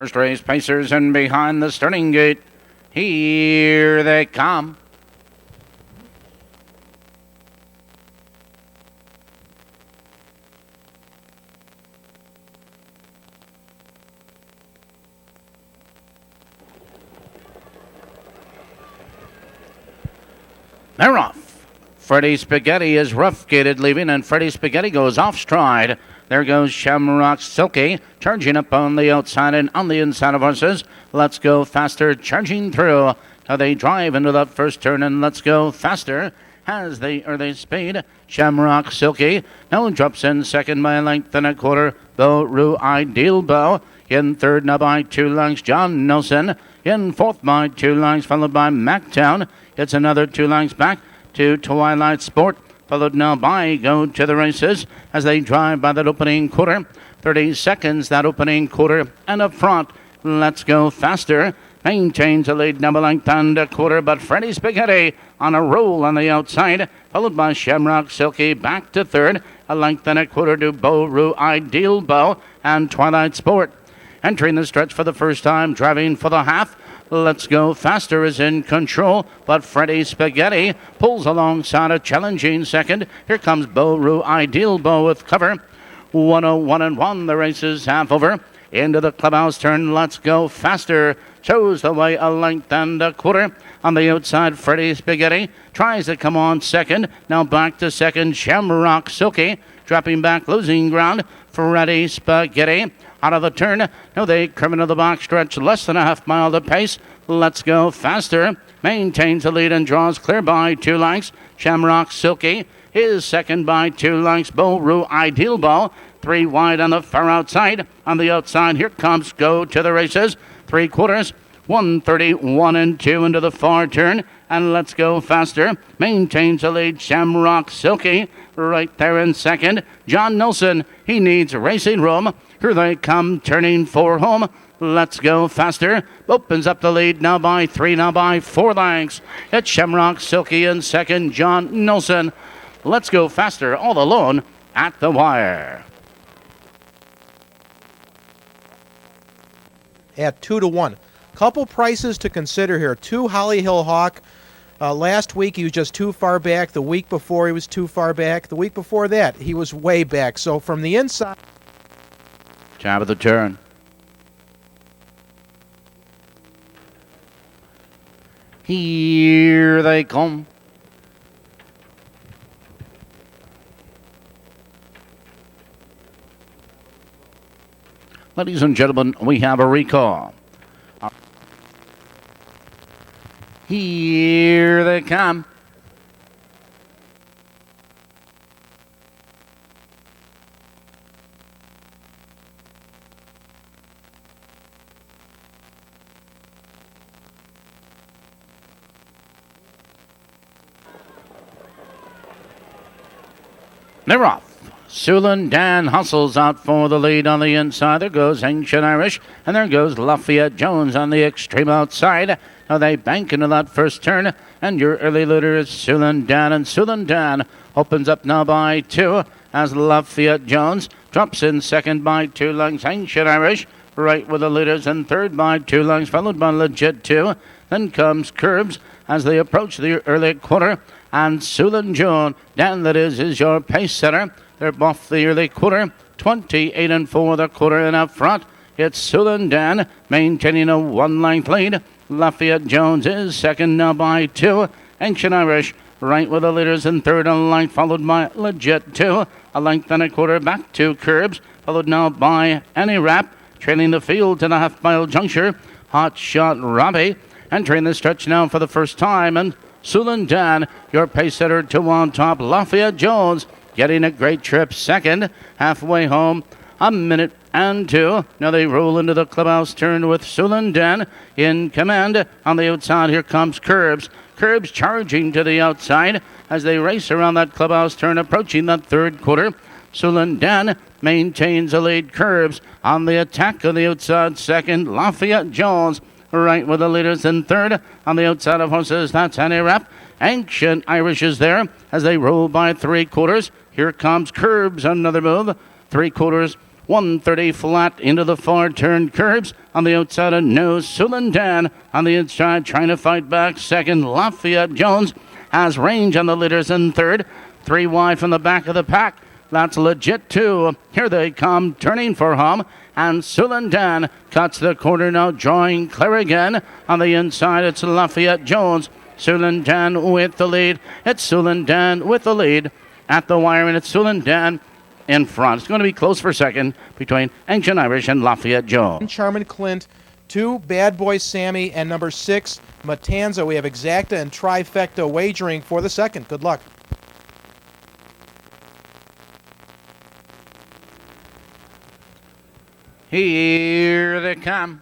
First race Pacers and behind the starting gate. Here they come. They're off. Freddie Spaghetti is rough-gated leaving, and Freddie Spaghetti goes off stride. There goes Shamrock Silky, charging up on the outside and on the inside of horses. Let's Go Faster, charging through. Now they drive into that first turn, and Let's Go Faster has the early speed. Shamrock Silky now drops in second by a length and a quarter. Beau Rue Ideal Beau in third now by 2 lengths. John Nelson in fourth by 2 lengths, followed by Mactown. It's another 2 lengths back to Twilight Sport, followed now by Go to the Races as they drive by that opening quarter. 30 seconds that opening quarter, and up front, Let's Go Faster maintains a lead number length and a quarter, but Freddie Spaghetti on a roll on the outside, followed by Shamrock Silky back to third, a length and a quarter to Beau Rue Ideal Beau and Twilight Sport. Entering the stretch for the first time, driving for the half, Let's Go Faster is in control, but Freddie Spaghetti pulls alongside a challenging second. Here comes Beau Rue Ideal Beau with cover. 101-1, the race is half over. Into the clubhouse turn, Let's Go Faster shows the way a length and a quarter. On the outside, Freddie Spaghetti tries to come on second. Now back to second, Shamrock Silky dropping back, losing ground. Freddie Spaghetti out of the turn. Now they come into the box stretch, less than a half mile to pace. Let's Go Faster maintains the lead and draws clear by 2 lengths. Shamrock Silky is second by 2 lengths. Beau Rue Ideal Beau 3 wide on the far outside. On the outside, here comes Go to the Races. 3/4, 131-2 into the far turn. And Let's Go Faster maintains the lead. Shamrock Silky right there in second. John Nelson, he needs racing room. Here they come, turning for home. Let's Go Faster opens up the lead now by 3, now by 4 lengths. It's Shamrock Silky in second. John Nelson. Let's Go Faster all alone at the wire. At 2-1. Couple prices to consider here. 2 Holly Hill Hawk. Last week he was just too far back. The week before he was too far back. The week before that he was way back. So from the inside. Top of the turn. Here they come. Ladies and gentlemen, we have a recall. Here they come. They're off. Sulin Dan hustles out for the lead on the inside. There goes Ancient Irish, and there goes Lafayette Jones on the extreme outside. Now they bank into that first turn, and your early leader is Sulin Dan, and Sulin Dan opens up now by 2 as Lafayette Jones drops in second by 2 lengths. Ancient Irish right with the leaders, and third by 2 lengths, followed by Legit 2. Then comes Curbs as they approach the early quarter, and Sulin Dan, that is your pace setter. They're off the early quarter, 28-4 the quarter, and up front, it's Sulin Dan maintaining a 1-length lead. Lafayette Jones is second now by 2. Ancient Irish right with the leaders in third, a length, followed by Legit 2. A length and a quarter back to Curbs, followed now by Any Rap, trailing the field to the half-mile juncture. Hot Shot Robbie entering the stretch now for the first time, and Sulin Dan, your pace setter, 2 on top. Lafayette Jones getting a great trip second, halfway home, 1 minute and 2. Now they roll into the clubhouse turn with Sulin Dan in command. On the outside, here comes Curbs. Curbs charging to the outside as they race around that clubhouse turn, approaching that third quarter. Sulin Dan maintains the lead. Curbs on the attack on the outside second. Lafayette Jones right with the leaders in third. On the outside of horses, that's Any Rap. Ancient Irish is there as they roll by 3/4. Here comes Curbs, another move. 3/4, 130 flat into the far turn curves. On the outside of nose, Sulandan. On the inside, trying to fight back. Second, Lafayette Jones has range on the leaders in third. 3 wide from the back of the pack. That's legit too. Here they come, turning for home. And Sulandan cuts the corner now, drawing clear again. On the inside, it's Lafayette Jones. Sulandan with the lead. It's Sulandan with the lead at the wire, and it's Sulandan in front. It's going to be close for second between Ancient Irish and Lafayette Jones. Charmin Clint, 2 Bad Boy Sammy, and number 6 Matanza. We have exacta and trifecta wagering for the second. Good luck. Here they come.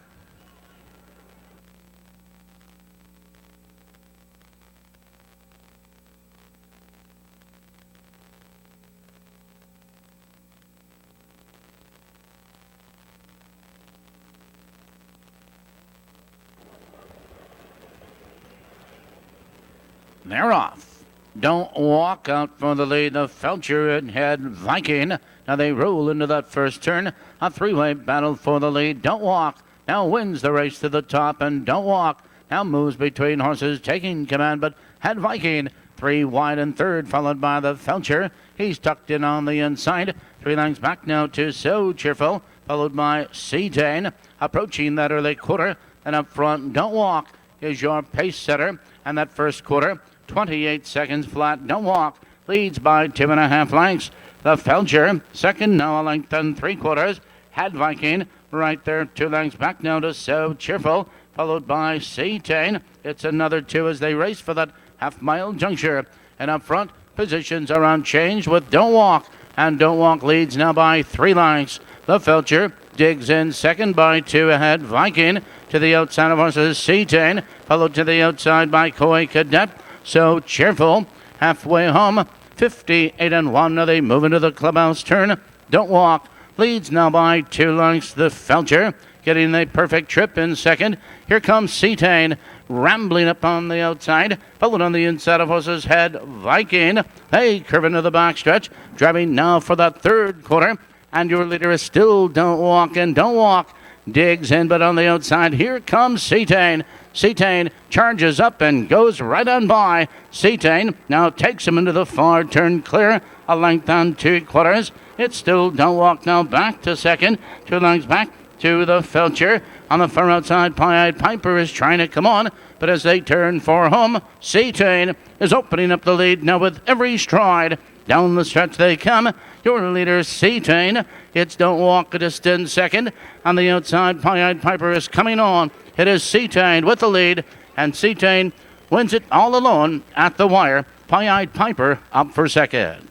They're off. Don't walk out for the lead. The Felcher and Head Viking. Now they roll into that first turn. A 3-way battle for the lead. Don't walk. Now wins the race to the top. And Don't Walk now moves between horses, taking command. But Head Viking 3 wide and third, followed by the Felcher. He's tucked in on the inside. 3 lengths back now to So Cheerful, followed by Seatain. Approaching that early quarter. And up front, Don't Walk is your pace setter. And that first quarter, 28 seconds flat. Don't Walk leads by 2.5 lengths. The Felcher, second now, a length and 3/4. Head Viking right there, 2 lengths back now to So Cheerful, followed by Seatain. It's another 2 as they race for that half-mile juncture. And up front, positions are unchanged with Don't Walk. And Don't Walk leads now by 3 lengths. The Felcher digs in second by 2 ahead. Viking to the outside of horses Seatain, followed to the outside by Koi Cadet. So Cheerful halfway home, 58-1. Now they move into the clubhouse turn. Don't Walk leads now by 2 lengths. The Felcher getting the perfect trip in second. Here comes Seatain rambling up on the outside, followed on the inside of horses Head Viking. They curve into the backstretch, driving now for that third quarter. And your leader is still Don't Walk, and Don't Walk digs in, but on the outside, here comes Seatain. Seatain charges up and goes right on by. Seatain now takes him into the far turn clear, a length and 2/4. It's still Don't Walk now back to second, 2 lengths back to the Felcher. On the far outside, Pie-Eyed Piper is trying to come on, but as they turn for home, Seatain is opening up the lead now with every stride. Down the stretch they come. Your leader, Seatain. It's Don't Walk a distant second. On the outside, Pie-Eyed Piper is coming on. It is Seatain with the lead, and Seatain wins it all alone at the wire. Pie-Eyed Piper up for second.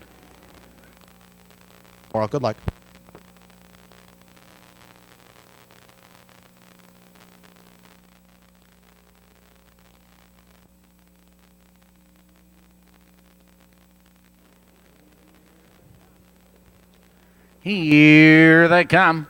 Well, good luck. Here they come.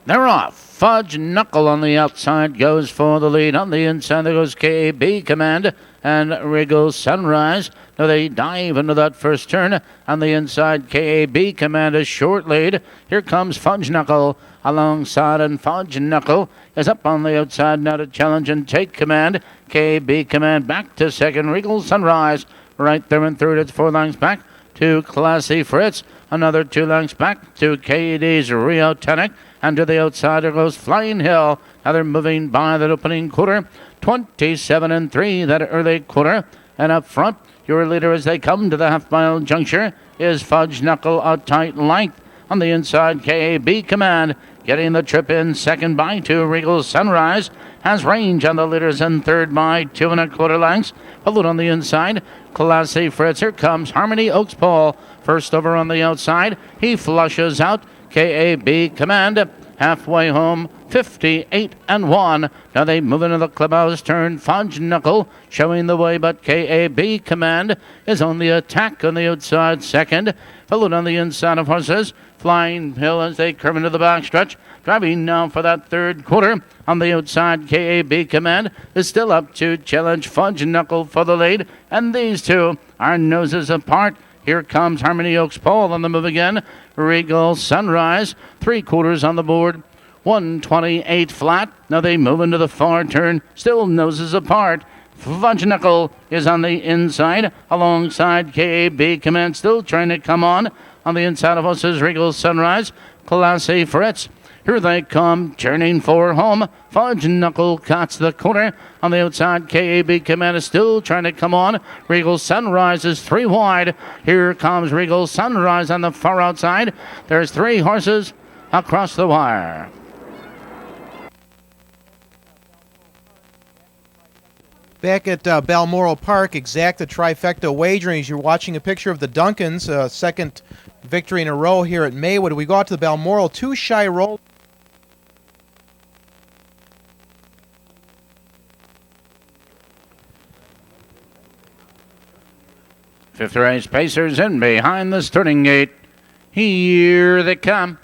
They're off. Fudge Knuckle on the outside goes for the lead. On the inside there goes KB Command and Wriggle Sunrise. Now they dive into that first turn. On the inside, KAB Command a short lead. Here comes Fudge Knuckle alongside, and Fudge Knuckle is up on the outside now to challenge and take command. KB Command back to second. Wriggle Sunrise right there in third. It's 4 lengths back to Classy Fritz. Another 2 lengths back to KD's Rio Tonic. And to the outside there goes Flying Hill. Now they're moving by that opening quarter. 27-3 that early quarter. And up front, your leader as they come to the half-mile juncture is Fudge Knuckle, a tight length. On the inside, KAB Command getting the trip in. Second by 2, Regal Sunrise has range on the leaders, and third by 2 1/4 lengths. Followed on the inside, Classy Fritz. Here comes Harmony Oaks Paul. First over on the outside, he flushes out. KAB Command halfway home, 58-1. Now they move into the clubhouse turn. Fudge Knuckle showing the way, but KAB Command is on the attack on the outside second. Followed on the inside of horses. Flying Hill as they curve into the backstretch. Driving now for that third quarter. On the outside, KAB Command is still up to challenge Fudge Knuckle for the lead. And these two are noses apart. Here comes Harmony Oaks Paul on the move again. Regal Sunrise, 3/4 on the board. 128 flat. Now they move into the far turn. Still noses apart. Fudge Knuckle is on the inside alongside KAB Command, still trying to come on the inside of us is Regal Sunrise. Classy Fritz. Here they come, turning for home. Fudge Knuckle cuts the corner. On the outside, KAB Command is still trying to come on. Regal Sunrise is 3 wide. Here comes Regal Sunrise on the far outside. There's 3 horses across the wire. Back at Balmoral Park, exacta trifecta wagering. You're watching a picture of the Duncans, second victory in a row here at Maywood. We go out to the Balmoral, 2 shy roll. Fifth race, Pacers in behind the starting gate. Here they come.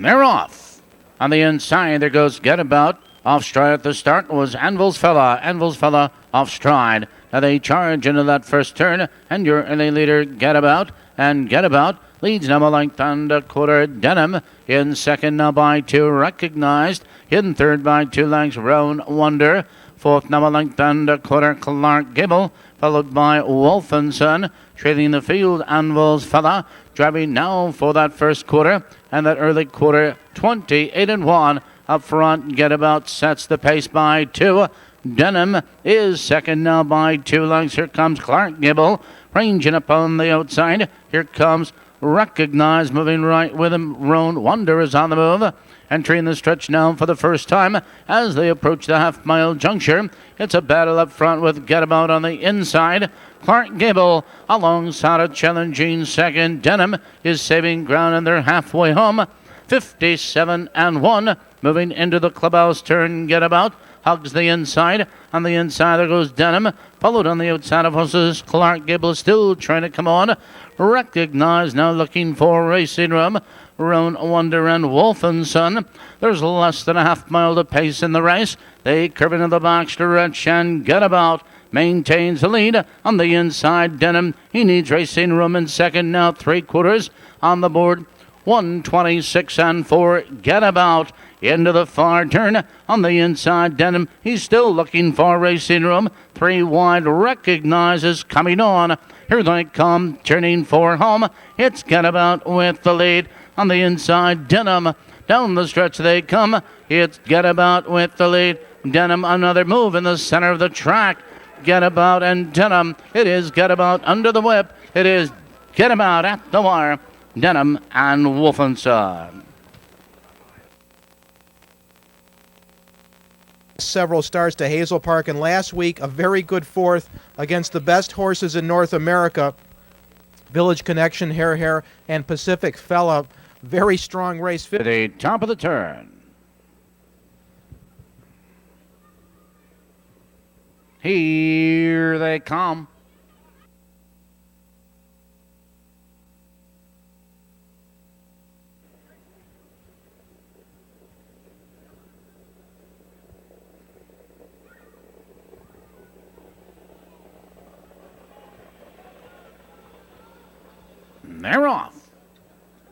They're off. On the inside, there goes Getabout. Off stride at the start was Anvil's Fella. Anvil's Fella off stride. Now they charge into that first turn, and your early leader, Getabout. And Getabout leads now a length and a quarter. Denham in second now by 2, Recognized. In third by 2 lengths, Roan Wonder. Fourth now a length and a quarter, Clark Gable. Followed by Wolf and Son. Trading the field, Anvil's Fella. Driving now for that first quarter. And that early quarter, 28-1. Up front, Getabout sets the pace by 2. Denham is second now by 2 lengths. Here comes Clark Gable, ranging up on the outside. Here comes Recognized, moving right with him. Roan Wonder is on the move. Entering the stretch now for the first time as they approach the half-mile juncture. It's a battle up front with Getabout on the inside. Clark Gable alongside a challenging second. Denham is saving ground and they're halfway home. 57-1. Moving into the clubhouse turn, Getabout hugs the inside. On the inside, there goes Denham. Followed on the outside of horses, Clark Gable still trying to come on. Recognized now looking for racing room. Roan Wonder and Wolf and Son. There's less than a half mile to pace in the race. They curve into the box stretch and Getabout maintains the lead. On the inside, Denham, he needs racing room in second now, 3/4 on the board. 126-4, Getabout into the far turn. On the inside, Denham, he's still looking for racing room. 3 wide, Recognizes coming on. Here they come, turning for home. It's Getabout with the lead. On the inside, Denham, down the stretch they come. It's Getabout with the lead. Denham, another move in the center of the track. Getabout and Denham. It is Getabout under the whip. It is Getabout at the wire. Denham and Wolfenson. Several starts to Hazel Park, and last week a very good fourth against the best horses in North America. Village Connection, Hare, and Pacific Fella. Very strong race. To the top of the turn. Here they come. They're off.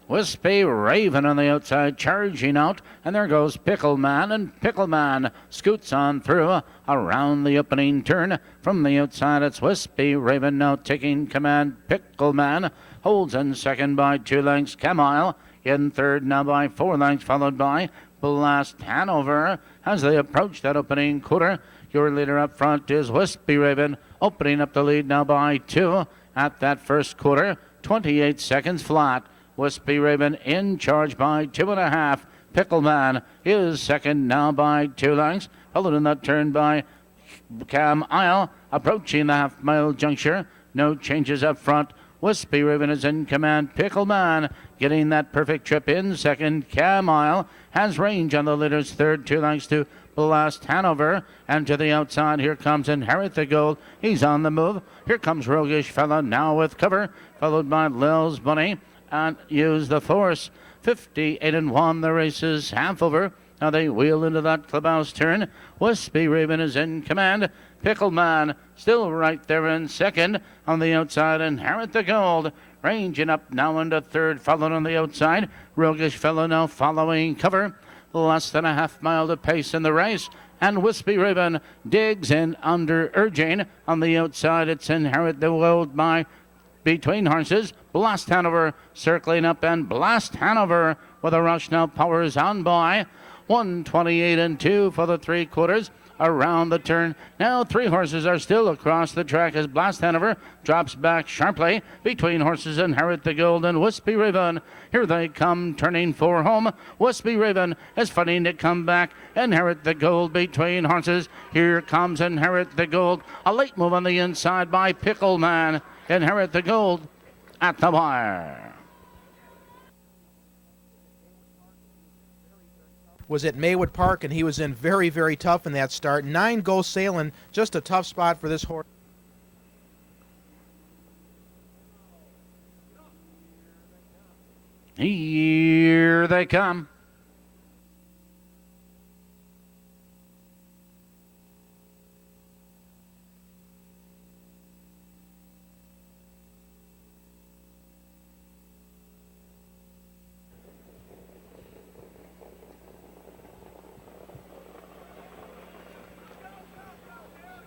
Wispy Raven on the outside, charging out, and there goes Pickleman, and Pickleman scoots on through around the opening turn. From the outside, it's Wispy Raven now taking command. Pickleman holds in second by 2 lengths. Camille In third now by 4 lengths, followed by Blast Hanover as they approach that opening quarter. Your leader up front is Wispy Raven, opening up the lead now by 2 at that first quarter. 28 seconds flat. Wispy Raven in charge by 2.5. Pickleman is second now by 2 lengths, followed in that turn by Cam Isle, approaching the half-mile juncture. No changes up front. Wispy Raven is in command. Pickleman getting that perfect trip in second. Cam Isle has range on the leader's third, 2 lengths to Blast Hanover. And to the outside, here comes Inherit the Gold. He's on the move. Here comes Roguish Fella now with cover, followed by Lil's Bunny and Use the Force. 58-1, the race is half over. Now they wheel into that clubhouse turn. Wispy Raven is in command. Pickleman still right there in second. On the outside, Inherit the Gold. Ranging up now into third, followed on the outside. Roguish Fellow now following cover. Less than a half mile to pace in the race. And Wispy Raven digs in under urging. On the outside, it's Inherit the Gold by between horses. Blast Hanover circling up, and Blast Hanover with a rush now powers on by. 128-2 for the 3/4 around the turn. Now 3 horses are still across the track as Blast Hanover drops back sharply between horses Inherit the Gold and Wispy Raven. Here they come turning for home. Wispy Raven is fighting to come back. Inherit the Gold between horses. Here comes Inherit the Gold. A late move on the inside by Pickleman. Inherit the Gold at the wire. Was at Maywood Park, and he was in very, very tough in that start. 9 Go Sailing, just a tough spot for this horse. Here they come.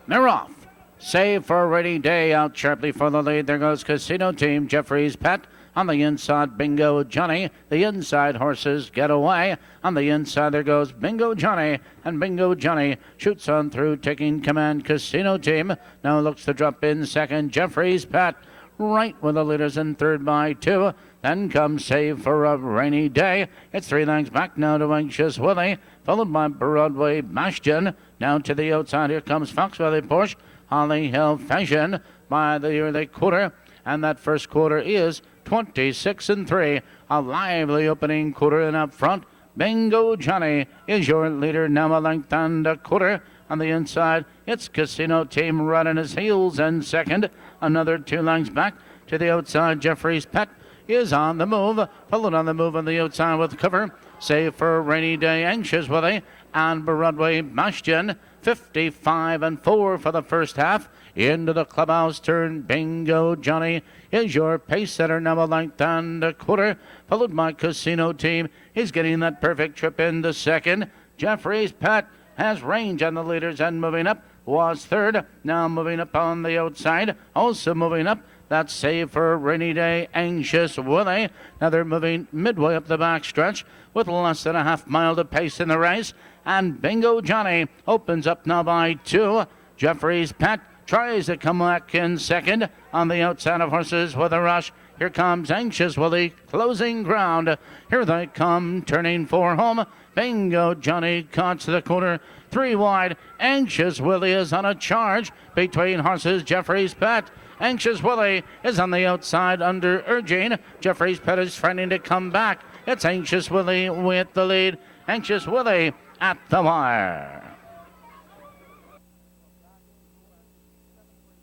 They're off. Save for a rainy day out sharply for the lead. There goes Casino Team. Jeffrey's Pet. On the inside, Bingo Johnny. The inside horses get away. On the inside, there goes Bingo Johnny. And Bingo Johnny shoots on through, taking command. Casino Team now looks to drop in second. Jeffrey's Pet right with the leaders in third by 2. Then comes Save for a Rainy Day. It's 3 lengths back now to Anxious Willie, followed by Broadway Bastion. Now to the outside, here comes Fox Valley Porsche. Holly Hill Fashion by the early quarter. And that first quarter is 26-3. A lively opening quarter, and up front, Bingo Johnny is your leader, now a length and a quarter. On the inside, it's Casino Team running his heels in second. Another 2 lengths back to the outside. Jeffrey's Pet is on the move, followed on the move on the outside with cover. Save for a Rainy Day, Anxious Willie, and Broadway Bastion. 55-4 for the first half. Into the clubhouse turn, Bingo Johnny is your pace setter, now a length and a quarter, followed by Casino Team. He's getting that perfect trip into second. Jeffrey's Pet has range on the leaders and moving up was third. Now moving up on the outside, also moving up. That's Save for a Rainy Day, Anxious Willie. Now they're moving midway up the back stretch with less than a half mile to pace in the race. And Bingo Johnny opens up now by 2. Jeffrey's Pet tries to come back in second on the outside of horses with a rush. Here comes Anxious Willie, closing ground. Here they come, turning for home. Bingo Johnny cuts the corner, 3 wide. Anxious Willie is on a charge between horses. Jeffrey's Pet. Anxious Willie is on the outside under urging. Jeffrey's Pet is trying to come back. It's Anxious Willie with the lead. Anxious Willie at the wire.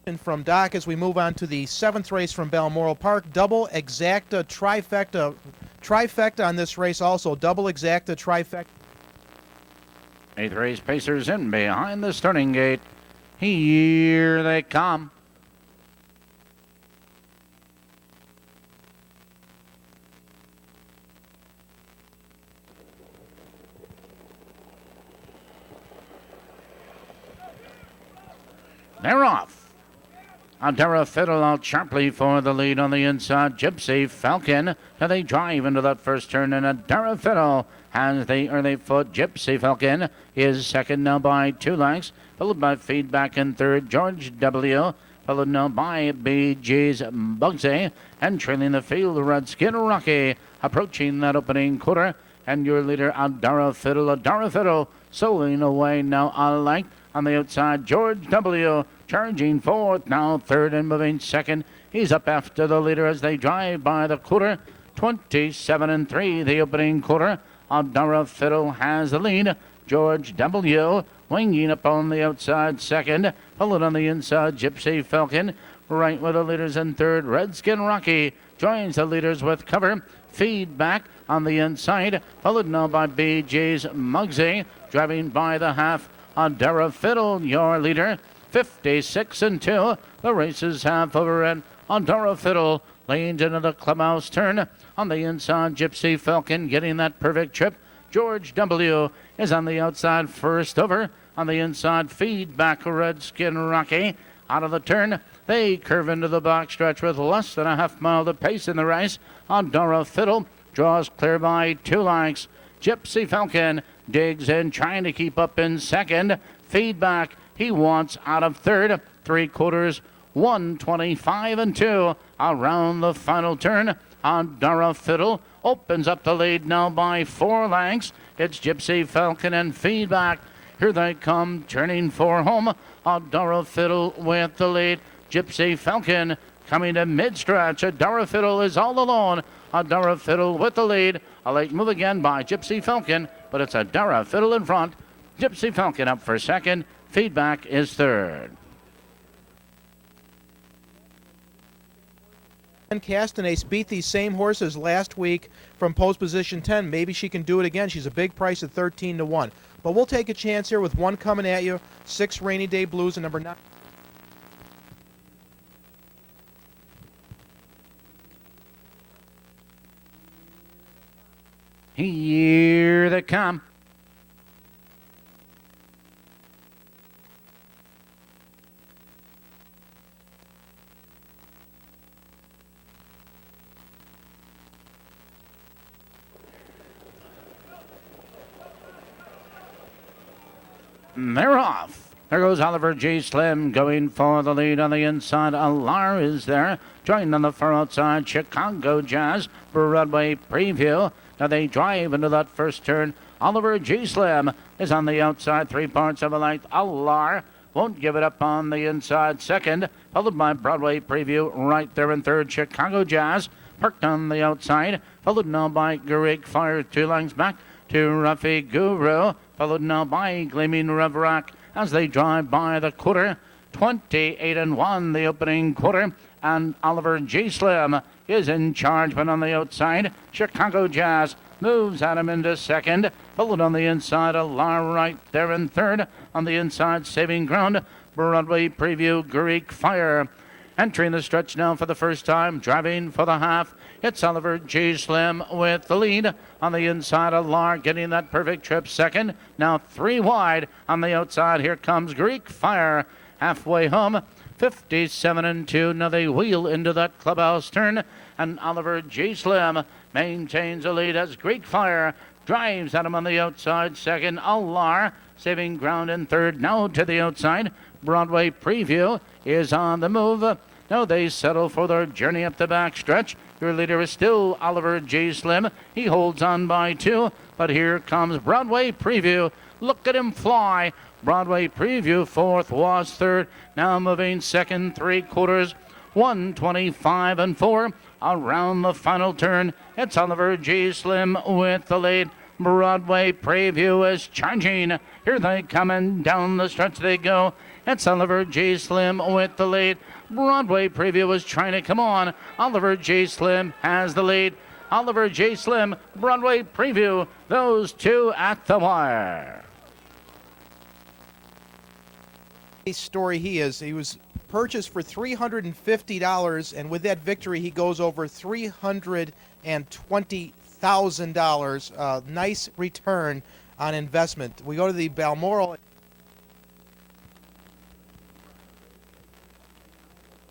And from Doc, as we move on to the 7th race from Balmoral Park, double exacta trifecta on this race also. Double exacta trifecta. 8th race pacers in behind the starting gate. Here they come. They're off. Adara Fiddle out sharply for the lead on the inside. Gypsy Falcon. Now they drive into that first turn, and Adara Fiddle has the early foot. Gypsy Falcon is second now by 2 lengths, followed by Feedback in third. George W. Followed now by BG's Bugsy, and trailing the field, Redskin Rocky, approaching that opening quarter. And your leader, Adara Fiddle, soloing away now a length. On the outside, George W. charging fourth, now third and moving second. He's up after the leader as they drive by the quarter. 27-3, the opening quarter. Adara Fiddle has the lead. George W. winging up on the outside second. Followed on the inside, Gypsy Falcon. Right with the leaders in third. Redskin Rocky joins the leaders with cover. Feedback on the inside. Followed now by BJ's Muggsy. Driving by the half. Adara Fiddle, your leader. 56-2. The race is half over, and Adara Fiddle lanes into the clubhouse turn. On the inside, Gypsy Falcon getting that perfect trip. George W. is on the outside first over. On the inside, Feedback, Redskin Rocky. Out of the turn, they curve into the box stretch with less than a half mile to pace in the race. Adara Fiddle draws clear by 2 lengths. Gypsy Falcon digs in, trying to keep up in second. Feedback, he wants out of third. 3/4, 125-2. Around the final turn, Adara Fiddle opens up the lead now by 4 lengths. It's Gypsy Falcon and Feedback. Here they come, turning for home. Adara Fiddle with the lead. Gypsy Falcon coming to mid-stretch. Adara Fiddle is all alone. Adara Fiddle with the lead. A late move again by Gypsy Falcon, but it's Adara Fiddle in front. Gypsy Falcon up for second. Feedback is third. And Castanase beat these same horses last week from post position 10. Maybe she can do it again. She's a big price at 13-1. But we'll take a chance here with one coming at you. 6 Rainy Day Blues and number 9. Here they come. They're off. There goes Oliver G. Slim going for the lead on the inside. Alar is there. Joined on the far outside, Chicago Jazz. Broadway Preview. Now they drive into that first turn. Oliver G. Slim is on the outside, 3/4 of a length. Alar won't give it up on the inside second. Followed by Broadway Preview right there in third. Chicago Jazz parked on the outside. Followed now by Greek Fire 2 lengths back to Ruffy Guru. Followed now by Gleaming Revrock as they drive by the quarter. 28-1 the opening quarter, and Oliver G. Slim is in charge, but on the outside, Chicago Jazz moves Adam into second. Followed on the inside, Alar right there in third. On the inside, Saving Ground, Broadway Preview, Greek Fire. Entering the stretch now for the first time, driving for the half. It's Oliver G. Slim with the lead. On the inside, Alar getting that perfect trip second. Now 3 wide on the outside. Here comes Greek Fire halfway home. 57-2. Now they wheel into that clubhouse turn. And Oliver G. Slim maintains the lead as Greek Fire drives at him on the outside second. Alar saving ground in third. Now to the outside. Broadway Preview is on the move. Now they settle for their journey up the back stretch. Your leader is still Oliver G. Slim. He holds on by 2, but here comes Broadway Preview. Look at him fly. Broadway Preview fourth, was third. Now moving second, 3/4, 125-4. Around the final turn, it's Oliver G. Slim with the lead. Broadway Preview is charging. Here they come, and down the stretch they go. It's Oliver G. Slim with the lead. Broadway Preview is trying to come on. Oliver G. Slim has the lead. Oliver G. Slim, Broadway Preview, those two at the wire. Story he was purchased for $350, and with that victory he goes over $320,000. Nice return on investment. We go to the Balmoral.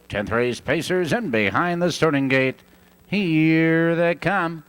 10th race Pacers in behind the starting gate. Here they come.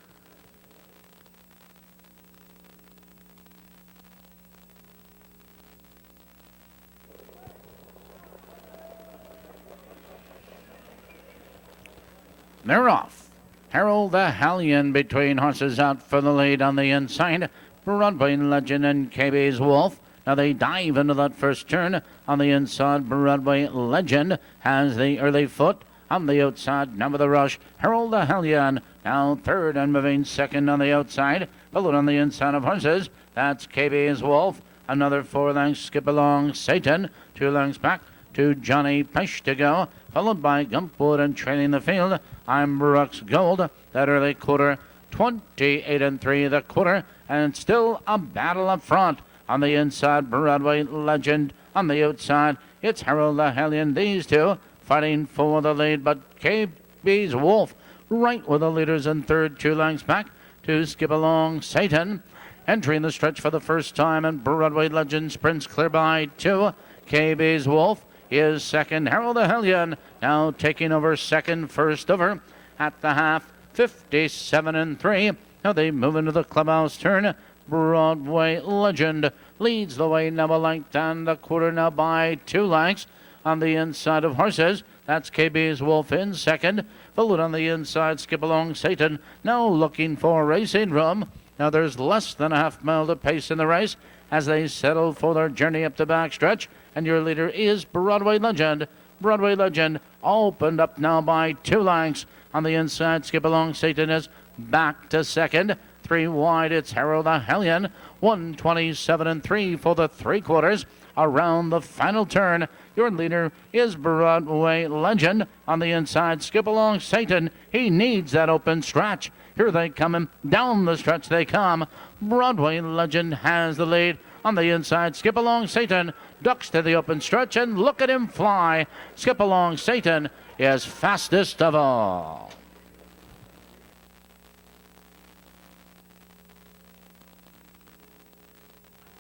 They're off. Harold the Hellion between horses out for the lead on the inside. Broadway Legend and KB's Wolf. Now they dive into that first turn on the inside. Broadway Legend has the early foot. On the outside, number the rush, Harold the Hellion. Now third and moving second on the outside. Followed on the inside of horses. That's KB's Wolf. Another 4 lengths skip along Satan. 2 lengths back to Johnny Pesh to go. Followed by Gumpwood and trailing the field. I'm Brooks Gold. That early quarter, 28-3 the quarter. And still a battle up front. On the inside, Broadway Legend. On the outside, it's Harold the Hellion. These two fighting for the lead, but KB's Wolf right with the leaders in third, 2 lengths back to skip along Satan. Entering the stretch for the first time, and Broadway Legend sprints clear by 2. KB's Wolf is second. Harold the Hellion now taking over second, first over at the half, 57-3. Now they move into the clubhouse turn. Broadway Legend leads the way, now a length down the quarter now by 2 lengths. On the inside of horses, that's KB's Wolf in second. Followed on the inside, skip along Satan. Now looking for racing room. Now there's less than a half mile to pace in the race as they settle for their journey up the backstretch. And your leader is Broadway Legend. Broadway Legend opened up now by 2 lengths. On the inside, skip along Satan is back to second. 3 wide, it's Harold the Hellion. 127-3 for the 3/4. Around the final turn, your leader is Broadway Legend. On the inside, skip along Satan. He needs that open stretch. Here they come, down the stretch they come. Broadway Legend has the lead. On the inside, skip along Satan. Ducks to the open stretch, and look at him fly. Skip along Satan is fastest of all.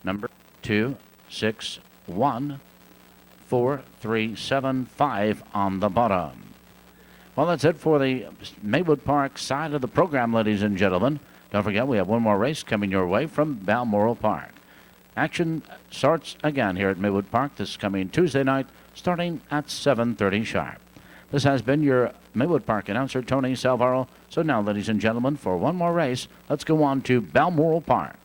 Number 2, 6, 1, 4, 3, 7, 5 on the bottom. Well, that's it for the Maywood Park side of the program, ladies and gentlemen. Don't forget, we have one more race coming your way from Balmoral Park. Action starts again here at Maywood Park this coming Tuesday night, starting at 7:30 sharp. This has been your Maywood Park announcer, Tony Salvaro. So now, ladies and gentlemen, for one more race, let's go on to Balmoral Park.